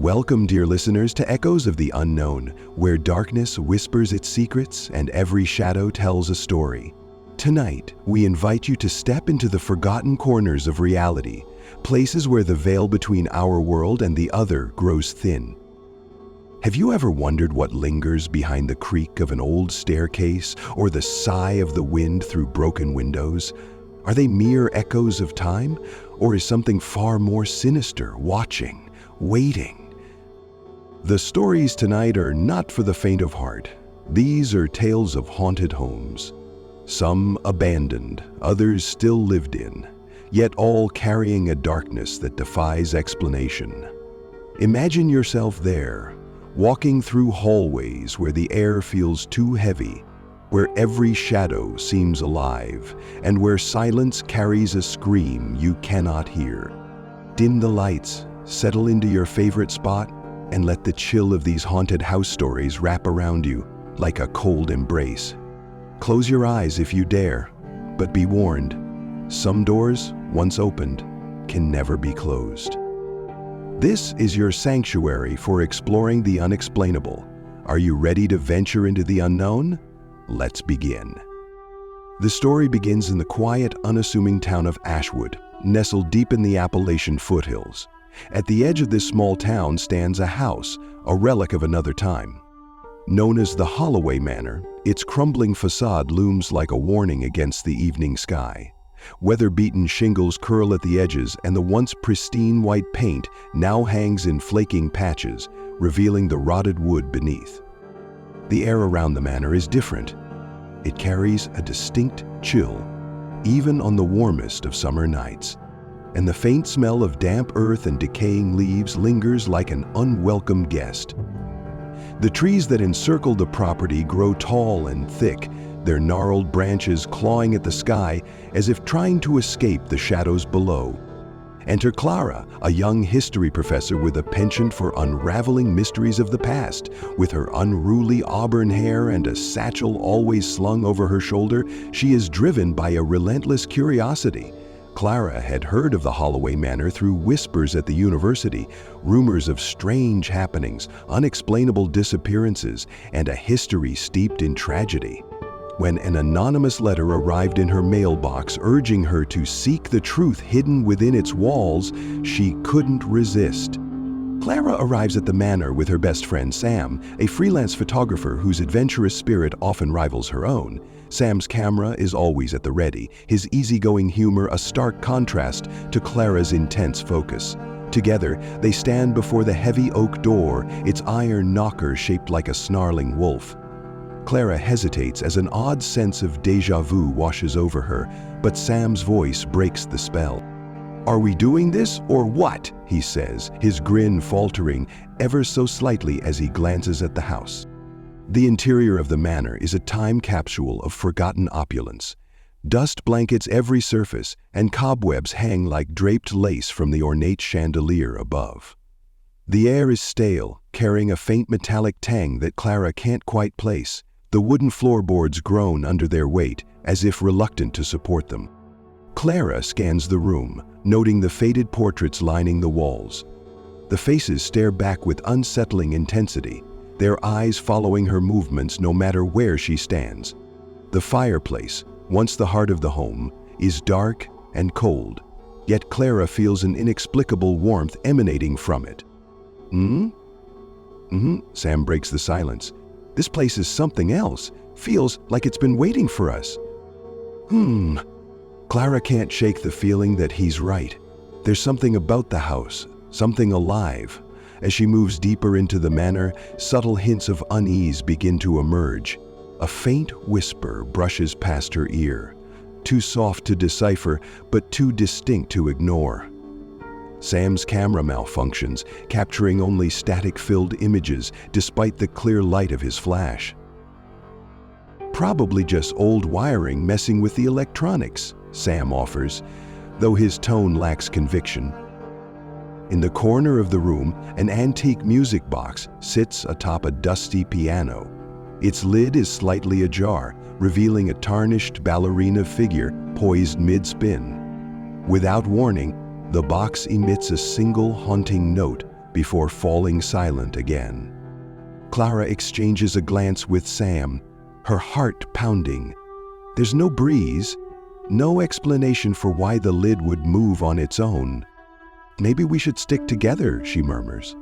Welcome, dear listeners, to Echoes of the Unknown, where darkness whispers its secrets and every shadow tells a story. Tonight, we invite you to step into the forgotten corners of reality, places where the veil between our world and the other grows thin. Have you ever wondered what lingers behind the creak of an old staircase or the sigh of the wind through broken windows? Are they mere echoes of time, or is something far more sinister watching, waiting? The stories tonight are not for the faint of heart. These are tales of haunted homes. Some abandoned, others still lived in, yet all carrying a darkness that defies explanation. Imagine yourself there, walking through hallways where the air feels too heavy, where every shadow seems alive, and where silence carries a scream you cannot hear. Dim the lights, settle into your favorite spot, and let the chill of these haunted house stories wrap around you like a cold embrace. Close your eyes if you dare, but be warned, some doors, once opened, can never be closed. This is your sanctuary for exploring the unexplainable. Are you ready to venture into the unknown? Let's begin. The story begins in the quiet, unassuming town of Ashwood, nestled deep in the Appalachian foothills. At the edge of this small town stands a house, a relic of another time. Known as the Holloway Manor, its crumbling facade looms like a warning against the evening sky. Weather-beaten shingles curl at the edges, and the once pristine white paint now hangs in flaking patches, revealing the rotted wood beneath. The air around the manor is different. It carries a distinct chill, even on the warmest of summer nights, and the faint smell of damp earth and decaying leaves lingers like an unwelcome guest. The trees that encircle the property grow tall and thick, their gnarled branches clawing at the sky as if trying to escape the shadows below. Enter Clara, a young history professor with a penchant for unraveling mysteries of the past. With her unruly auburn hair and a satchel always slung over her shoulder, she is driven by a relentless curiosity. Clara had heard of the Holloway Manor through whispers at the university, rumors of strange happenings, unexplainable disappearances, and a history steeped in tragedy. When an anonymous letter arrived in her mailbox urging her to seek the truth hidden within its walls, she couldn't resist. Clara arrives at the manor with her best friend Sam, a freelance photographer whose adventurous spirit often rivals her own. Sam's camera is always at the ready, his easygoing humor a stark contrast to Clara's intense focus. Together, they stand before the heavy oak door, its iron knocker shaped like a snarling wolf. Clara hesitates as an odd sense of déjà vu washes over her, but Sam's voice breaks the spell. "Are we doing this or what?" he says, his grin faltering ever so slightly as he glances at the house. The interior of the manor is a time capsule of forgotten opulence. Dust blankets every surface, and cobwebs hang like draped lace from the ornate chandelier above. The air is stale, carrying a faint metallic tang that Clara can't quite place. The wooden floorboards groan under their weight, as if reluctant to support them. Clara scans the room, noting the faded portraits lining the walls. The faces stare back with unsettling intensity, their eyes following her movements no matter where she stands. The fireplace, once the heart of the home, is dark and cold, yet Clara feels an inexplicable warmth emanating from it. Sam breaks the silence. "This place is something else. Feels like it's been waiting for us." Clara can't shake the feeling that he's right. There's something about the house, something alive. As she moves deeper into the manor, subtle hints of unease begin to emerge. A faint whisper brushes past her ear, too soft to decipher, but too distinct to ignore. Sam's camera malfunctions, capturing only static-filled images despite the clear light of his flash. "Probably just old wiring messing with the electronics," Sam offers, though his tone lacks conviction. In the corner of the room, an antique music box sits atop a dusty piano. Its lid is slightly ajar, revealing a tarnished ballerina figure poised mid-spin. Without warning, the box emits a single haunting note before falling silent again. Clara exchanges a glance with Sam, her heart pounding. There's no breeze, no explanation for why the lid would move on its own. "Maybe we should stick together," she murmurs.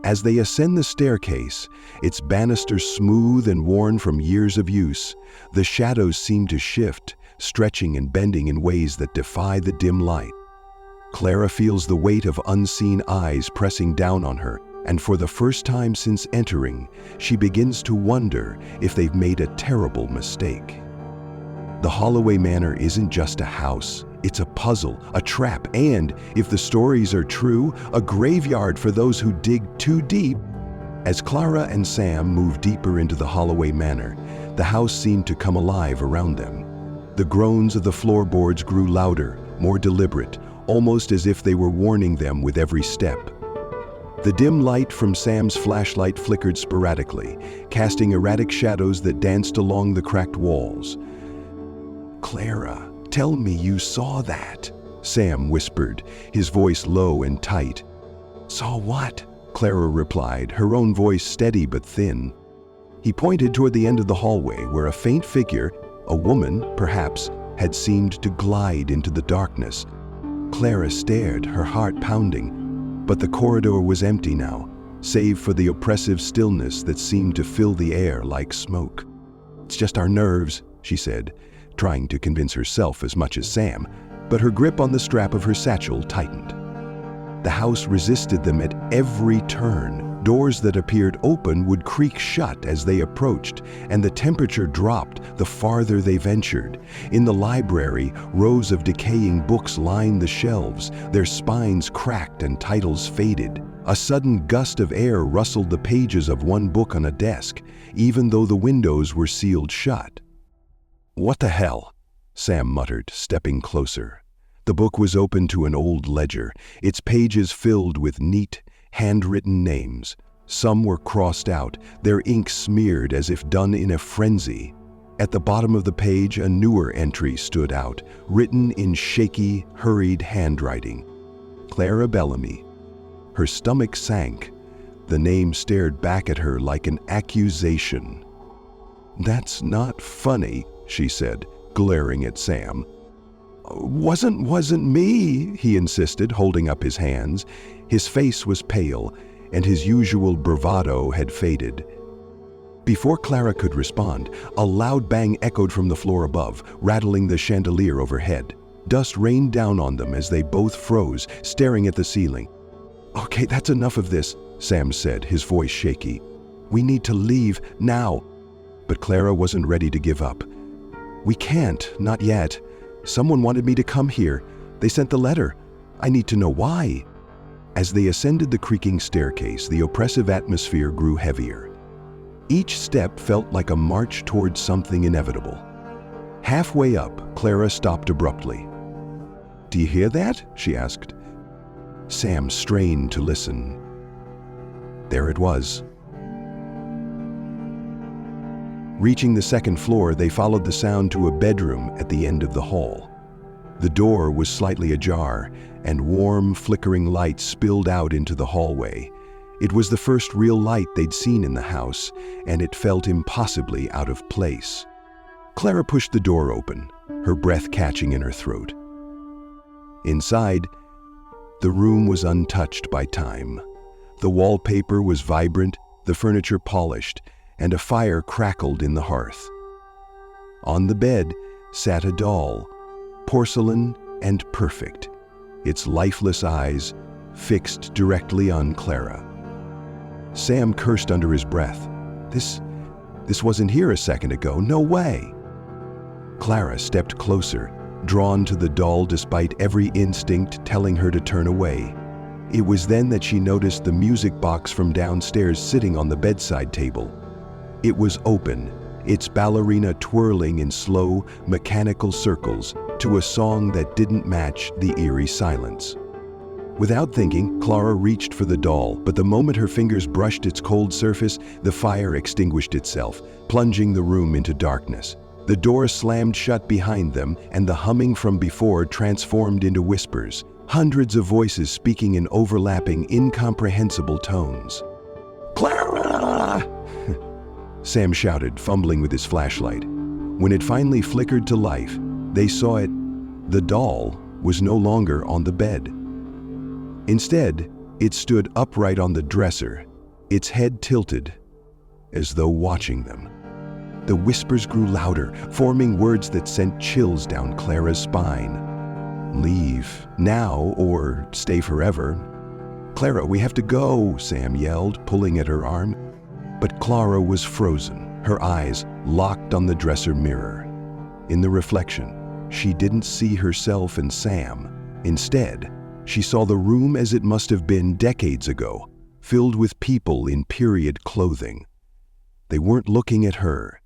As they ascend the staircase, its banisters smooth and worn from years of use, the shadows seem to shift, stretching and bending in ways that defy the dim light. Clara feels the weight of unseen eyes pressing down on her, and for the first time since entering, she begins to wonder if they've made a terrible mistake. The Holloway Manor isn't just a house, it's a puzzle, a trap, and, if the stories are true, a graveyard for those who dig too deep. As Clara and Sam move deeper into the Holloway Manor, the house seemed to come alive around them. The groans of the floorboards grew louder, more deliberate, almost as if they were warning them with every step. The dim light from Sam's flashlight flickered sporadically, casting erratic shadows that danced along the cracked walls. "Clara, tell me you saw that," Sam whispered, his voice low and tight. "Saw what?" Clara replied, her own voice steady but thin. He pointed toward the end of the hallway where a faint figure, a woman, perhaps, had seemed to glide into the darkness. Clara stared, her heart pounding, but the corridor was empty now, save for the oppressive stillness that seemed to fill the air like smoke. "It's just our nerves," she said, trying to convince herself as much as Sam, but her grip on the strap of her satchel tightened. The house resisted them at every turn. Doors that appeared open would creak shut as they approached, and the temperature dropped the farther they ventured. In the library, rows of decaying books lined the shelves, their spines cracked and titles faded. A sudden gust of air rustled the pages of one book on a desk, even though the windows were sealed shut. "What the hell?" Sam muttered, stepping closer. The book was open to an old ledger, its pages filled with neat, handwritten names. Some were crossed out, their ink smeared as if done in a frenzy. At the bottom of the page, a newer entry stood out, written in shaky, hurried handwriting. Clara Bellamy. Her stomach sank. The name stared back at her like an accusation. "That's not funny," she said, glaring at Sam. Wasn't me," he insisted, holding up his hands. His face was pale, and his usual bravado had faded. Before Clara could respond, a loud bang echoed from the floor above, rattling the chandelier overhead. Dust rained down on them as they both froze, staring at the ceiling. "Okay, that's enough of this," Sam said, his voice shaky. "We need to leave, now." But Clara wasn't ready to give up. "We can't, not yet. Someone wanted me to come here. They sent the letter. I need to know why." As they ascended the creaking staircase, the oppressive atmosphere grew heavier. Each step felt like a march towards something inevitable. Halfway up, Clara stopped abruptly. "Do you hear that?" she asked. Sam strained to listen. There it was. Reaching the second floor, they followed the sound to a bedroom at the end of the hall. The door was slightly ajar, and warm, flickering light spilled out into the hallway. It was the first real light they'd seen in the house, and it felt impossibly out of place. Clara pushed the door open, her breath catching in her throat. Inside, the room was untouched by time. The wallpaper was vibrant, the furniture polished, and a fire crackled in the hearth. On the bed sat a doll, porcelain and perfect, its lifeless eyes fixed directly on Clara. Sam cursed under his breath. This wasn't here a second ago, no way. Clara stepped closer, drawn to the doll despite every instinct telling her to turn away. It was then that she noticed the music box from downstairs sitting on the bedside table. It was open, its ballerina twirling in slow, mechanical circles to a song that didn't match the eerie silence. Without thinking, Clara reached for the doll, but the moment her fingers brushed its cold surface, the fire extinguished itself, plunging the room into darkness. The door slammed shut behind them, and the humming from before transformed into whispers. hundreds of voices speaking in overlapping, incomprehensible tones. "Clara!" Sam shouted, fumbling with his flashlight. When it finally flickered to life, they saw it. The doll was no longer on the bed. Instead, it stood upright on the dresser, its head tilted, as though watching them. The whispers grew louder, forming words that sent chills down Clara's spine. "Leave, now, or stay forever." "Clara, we have to go," Sam yelled, pulling at her arm. But Clara was frozen, her eyes locked on the dresser mirror. In the reflection, she didn't see herself and Sam. Instead, she saw the room as it must have been decades ago, filled with people in period clothing. They weren't looking at her.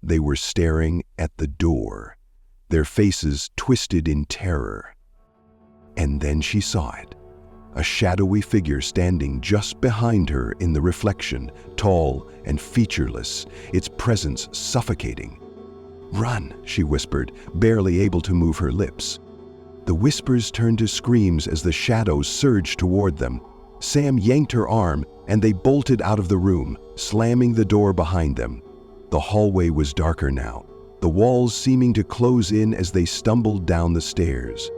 They were staring at the door, their faces twisted in terror. And then she saw it. A shadowy figure standing just behind her in the reflection, tall and featureless, its presence suffocating. "Run," she whispered, barely able to move her lips. The whispers turned to screams as the shadows surged toward them. Sam yanked her arm, and they bolted out of the room, slamming the door behind them. The hallway was darker now, the walls seeming to close in as they stumbled down the stairs.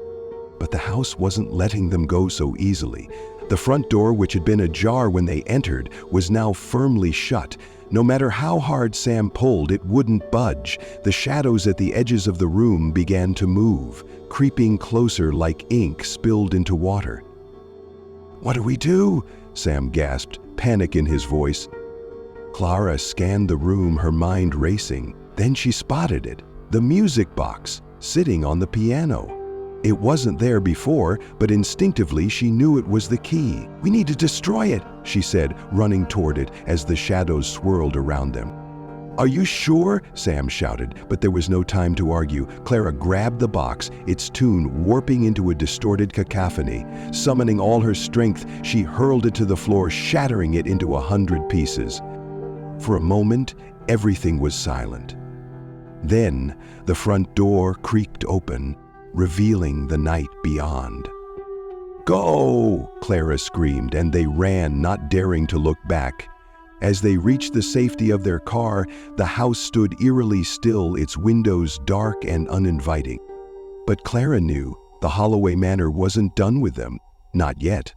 But the house wasn't letting them go so easily. The front door, which had been ajar when they entered, was now firmly shut. No matter how hard Sam pulled, it wouldn't budge. The shadows at the edges of the room began to move, creeping closer like ink spilled into water. "What do we do?" Sam gasped, panic in his voice. Clara scanned the room, her mind racing. Then she spotted it, the music box, sitting on the piano. It wasn't there before, but instinctively she knew it was the key. "We need to destroy it," she said, running toward it as the shadows swirled around them. "Are you sure?" Sam shouted, but there was no time to argue. Clara grabbed the box, its tune warping into a distorted cacophony. Summoning all her strength, she hurled it to the floor, shattering it into 100 pieces. For a moment, everything was silent. Then, the front door creaked open, revealing the night beyond. "Go!" Clara screamed, and they ran, not daring to look back. As they reached the safety of their car, the house stood eerily still, its windows dark and uninviting. But Clara knew the Holloway Manor wasn't done with them. Not yet.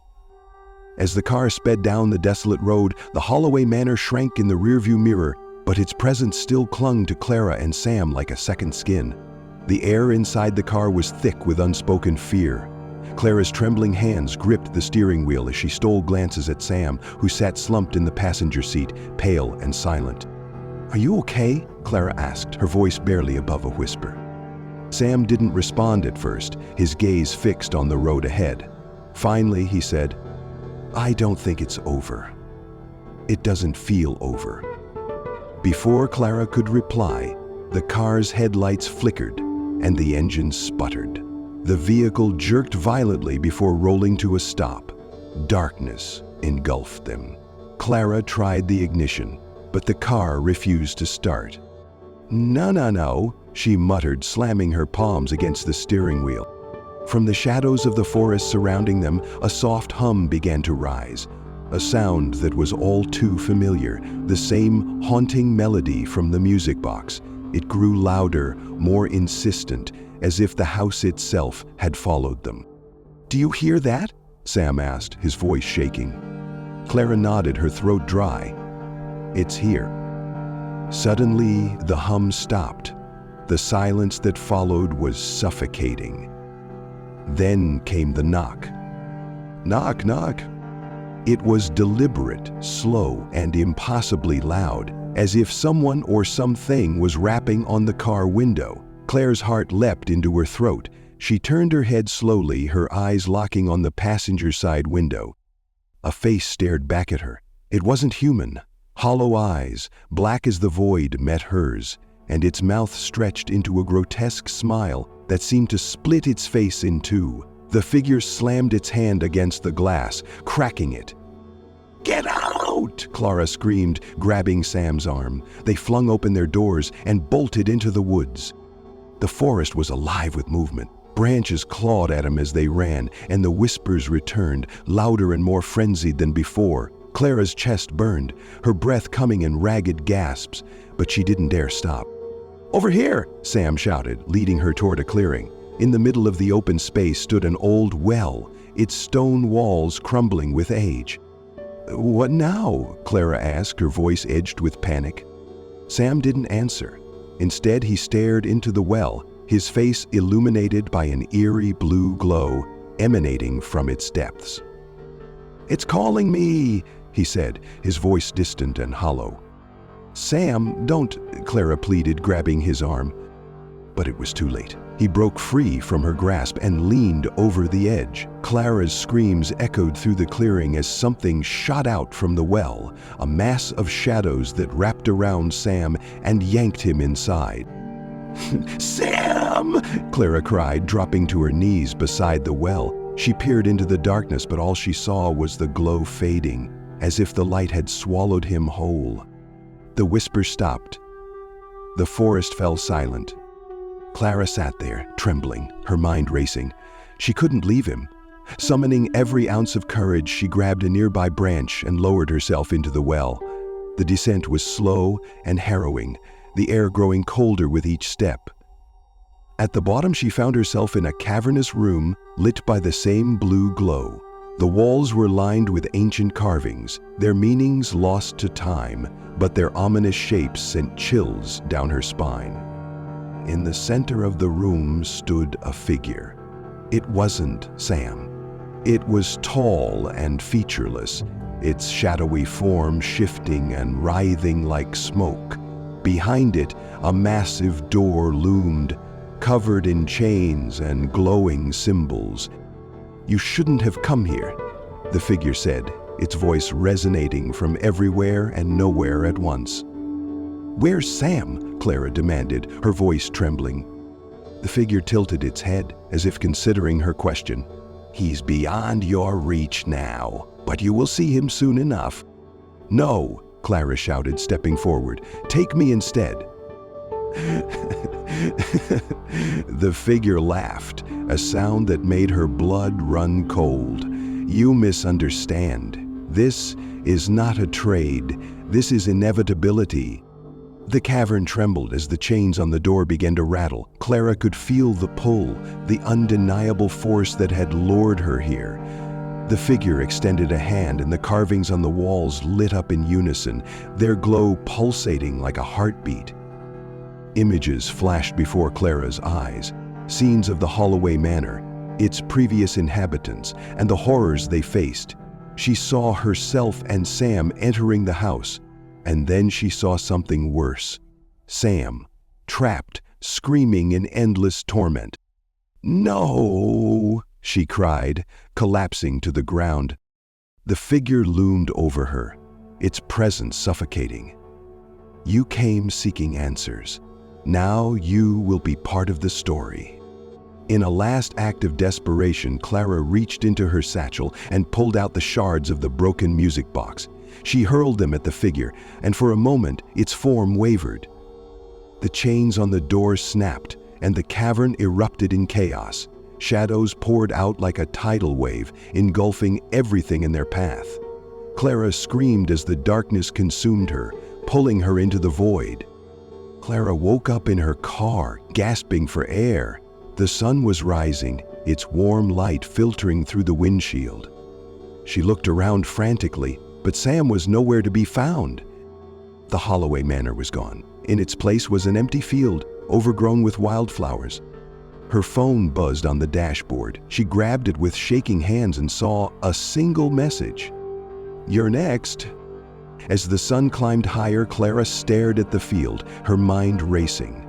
As the car sped down the desolate road, the Holloway Manor shrank in the rearview mirror, but its presence still clung to Clara and Sam like a second skin. The air inside the car was thick with unspoken fear. Clara's trembling hands gripped the steering wheel as she stole glances at Sam, who sat slumped in the passenger seat, pale and silent. "Are you okay?" Clara asked, her voice barely above a whisper. Sam didn't respond at first, his gaze fixed on the road ahead. Finally, he said, "I don't think it's over. It doesn't feel over." Before Clara could reply, the car's headlights flickered and the engine sputtered. The vehicle jerked violently before rolling to a stop. Darkness engulfed them. Clara tried the ignition, but the car refused to start. No, she muttered, slamming her palms against the steering wheel. From the shadows of the forest surrounding them, a soft hum began to rise, a sound that was all too familiar, the same haunting melody from the music box. It grew louder, more insistent, as if the house itself had followed them. "Do you hear that?" Sam asked, his voice shaking. Clara nodded, her throat dry. "It's here." Suddenly, the hum stopped. The silence that followed was suffocating. Then came the knock. "Knock, knock." It was deliberate, slow, and impossibly loud, as if someone or something was rapping on the car window. Claire's heart leapt into her throat. She turned her head slowly, her eyes locking on the passenger side window. A face stared back at her. It wasn't human. Hollow eyes, black as the void, met hers, and its mouth stretched into a grotesque smile that seemed to split its face in two. The figure slammed its hand against the glass, cracking it. "Get out!" Clara screamed, grabbing Sam's arm. They flung open their doors and bolted into the woods. The forest was alive with movement. Branches clawed at him as they ran, and the whispers returned, louder and more frenzied than before. Clara's chest burned, her breath coming in ragged gasps, but she didn't dare stop. "Over here!" Sam shouted, leading her toward a clearing. In the middle of the open space stood an old well, its stone walls crumbling with age. "What now?" Clara asked, her voice edged with panic. Sam didn't answer. Instead, he stared into the well, his face illuminated by an eerie blue glow emanating from its depths. "It's calling me," he said, his voice distant and hollow. "Sam, don't," Clara pleaded, grabbing his arm. But it was too late. He broke free from her grasp and leaned over the edge. Clara's screams echoed through the clearing as something shot out from the well, a mass of shadows that wrapped around Sam and yanked him inside. "Sam!" Clara cried, dropping to her knees beside the well. She peered into the darkness, but all she saw was the glow fading, as if the light had swallowed him whole. The whisper stopped. The forest fell silent. Clara sat there, trembling, her mind racing. She couldn't leave him. Summoning every ounce of courage, she grabbed a nearby branch and lowered herself into the well. The descent was slow and harrowing, the air growing colder with each step. At the bottom, she found herself in a cavernous room lit by the same blue glow. The walls were lined with ancient carvings, their meanings lost to time, but their ominous shapes sent chills down her spine. In the center of the room stood a figure. It wasn't Sam. It was tall and featureless, its shadowy form shifting and writhing like smoke. Behind it, a massive door loomed, covered in chains and glowing symbols. "You shouldn't have come here," the figure said, its voice resonating from everywhere and nowhere at once. "Where's Sam?" Clara demanded, her voice trembling. The figure tilted its head, as if considering her question. "He's beyond your reach now, but you will see him soon enough." "No," Clara shouted, stepping forward. "Take me instead." The figure laughed, a sound that made her blood run cold. "You misunderstand. This is not a trade. This is inevitability." The cavern trembled as the chains on the door began to rattle. Clara could feel the pull, the undeniable force that had lured her here. The figure extended a hand, and the carvings on the walls lit up in unison, their glow pulsating like a heartbeat. Images flashed before Clara's eyes, scenes of the Holloway Manor, its previous inhabitants, and the horrors they faced. She saw herself and Sam entering the house, and then she saw something worse. Sam, trapped, screaming in endless torment. "No!" she cried, collapsing to the ground. The figure loomed over her, its presence suffocating. "You came seeking answers. Now you will be part of the story." In a last act of desperation, Clara reached into her satchel and pulled out the shards of the broken music box. She hurled them at the figure, and for a moment, its form wavered. The chains on the door snapped, and the cavern erupted in chaos. Shadows poured out like a tidal wave, engulfing everything in their path. Clara screamed as the darkness consumed her, pulling her into the void. Clara woke up in her car, gasping for air. The sun was rising, its warm light filtering through the windshield. She looked around frantically, but Sam was nowhere to be found. The Holloway Manor was gone. In its place was an empty field, overgrown with wildflowers. Her phone buzzed on the dashboard. She grabbed it with shaking hands and saw a single message. "You're next." As the sun climbed higher, Clara stared at the field, her mind racing.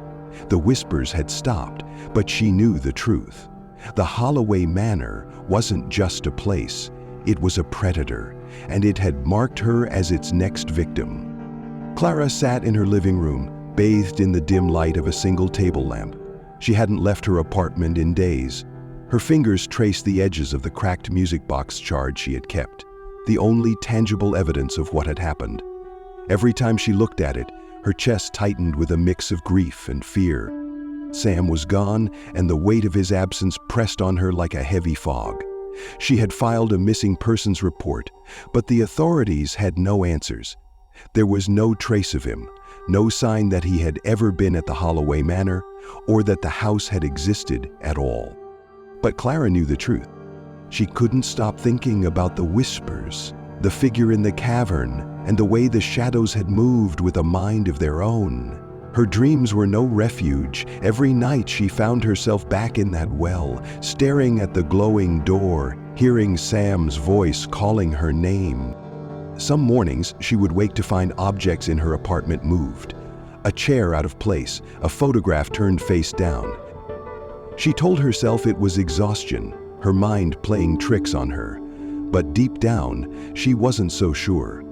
The whispers had stopped, but she knew the truth. The Holloway Manor wasn't just a place. It was a predator, and it had marked her as its next victim. Clara sat in her living room, bathed in the dim light of a single table lamp. She hadn't left her apartment in days. Her fingers traced the edges of the cracked music box charge she had kept, the only tangible evidence of what had happened. Every time she looked at it, her chest tightened with a mix of grief and fear. Sam was gone, and the weight of his absence pressed on her like a heavy fog. She had filed a missing persons report, but the authorities had no answers. There was no trace of him, no sign that he had ever been at the Holloway Manor, or that the house had existed at all. But Clara knew the truth. She couldn't stop thinking about the whispers, the figure in the cavern, and the way the shadows had moved with a mind of their own. Her dreams were no refuge. Every night she found herself back in that well, staring at the glowing door, hearing Sam's voice calling her name. Some mornings she would wake to find objects in her apartment moved. A chair out of place, a photograph turned face down. She told herself it was exhaustion, her mind playing tricks on her. But deep down, she wasn't so sure.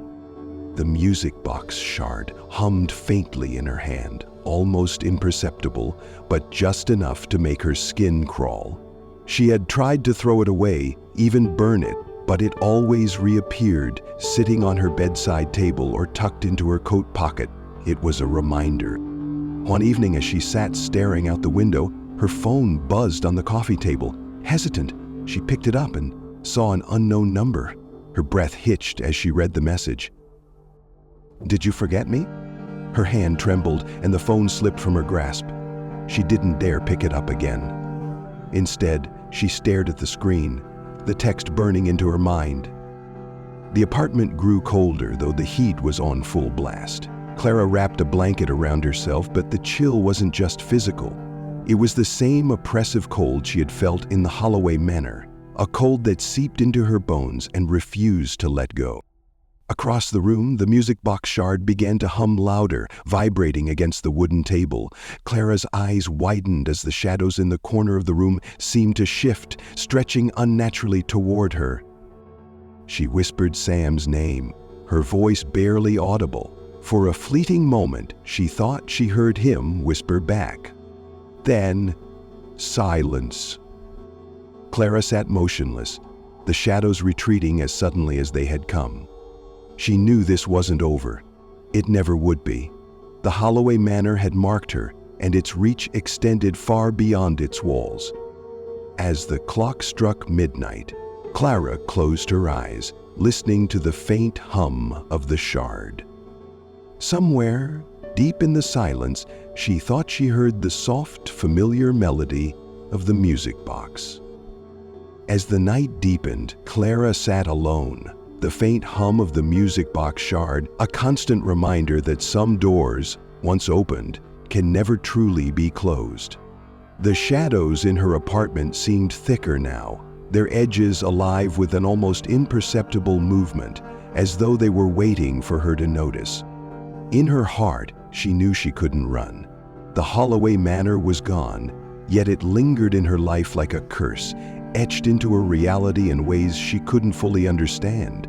The music box shard hummed faintly in her hand, almost imperceptible, but just enough to make her skin crawl. She had tried to throw it away, even burn it, but it always reappeared, sitting on her bedside table or tucked into her coat pocket. It was a reminder. One evening as she sat staring out the window, her phone buzzed on the coffee table. Hesitant, she picked it up and saw an unknown number. Her breath hitched as she read the message. "Did you forget me?" Her hand trembled and the phone slipped from her grasp. She didn't dare pick it up again. Instead, she stared at the screen, the text burning into her mind. The apartment grew colder, though the heat was on full blast. Clara wrapped a blanket around herself, but the chill wasn't just physical. It was the same oppressive cold she had felt in the Holloway Manor, a cold that seeped into her bones and refused to let go. Across the room, the music box shard began to hum louder, vibrating against the wooden table. Clara's eyes widened as the shadows in the corner of the room seemed to shift, stretching unnaturally toward her. She whispered Sam's name, her voice barely audible. For a fleeting moment, she thought she heard him whisper back. Then, silence. Clara sat motionless, the shadows retreating as suddenly as they had come. She knew this wasn't over. It never would be. The Holloway Manor had marked her, and its reach extended far beyond its walls. As the clock struck midnight, Clara closed her eyes, listening to the faint hum of the shard. Somewhere, deep in the silence, she thought she heard the soft, familiar melody of the music box. As the night deepened, Clara sat alone, the faint hum of the music box shard, a constant reminder that some doors, once opened, can never truly be closed. The shadows in her apartment seemed thicker now, their edges alive with an almost imperceptible movement, as though they were waiting for her to notice. In her heart, she knew she couldn't run. The Holloway Manor was gone, yet it lingered in her life like a curse, etched into her reality in ways she couldn't fully understand.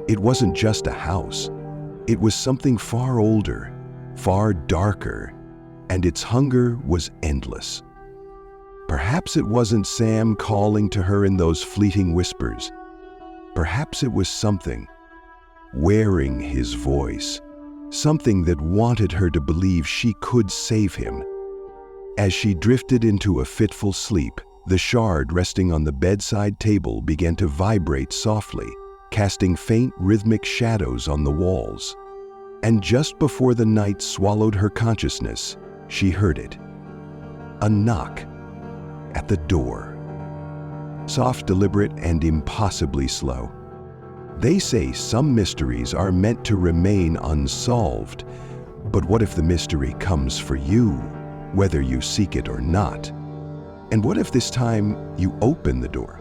It wasn't just a house. It was something far older, far darker, and its hunger was endless. Perhaps it wasn't Sam calling to her in those fleeting whispers. Perhaps it was something, wearing his voice, something that wanted her to believe she could save him. As she drifted into a fitful sleep, the shard resting on the bedside table began to vibrate softly, casting faint rhythmic shadows on the walls. And just before the night swallowed her consciousness, she heard it. A knock at the door. Soft, deliberate, and impossibly slow. They say some mysteries are meant to remain unsolved, but what if the mystery comes for you, whether you seek it or not? And what if this time you open the door,